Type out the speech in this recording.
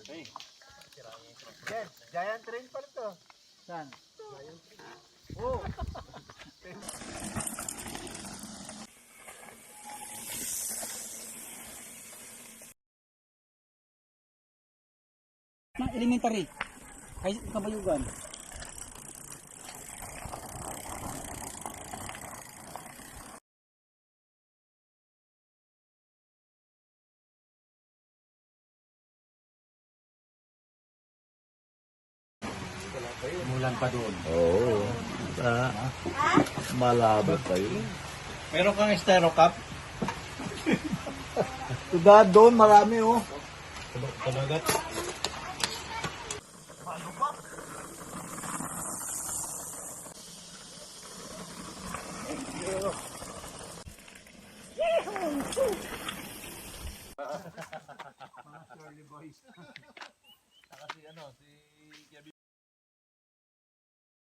Yes, giant train pala to. Saan? Oh. Ng elementary. Ay, kabayugan. Mulan pa doon. Oo. Malabo pa yun. Meron kang styro cup? Diba doon marami oh. Talaga? Kasi si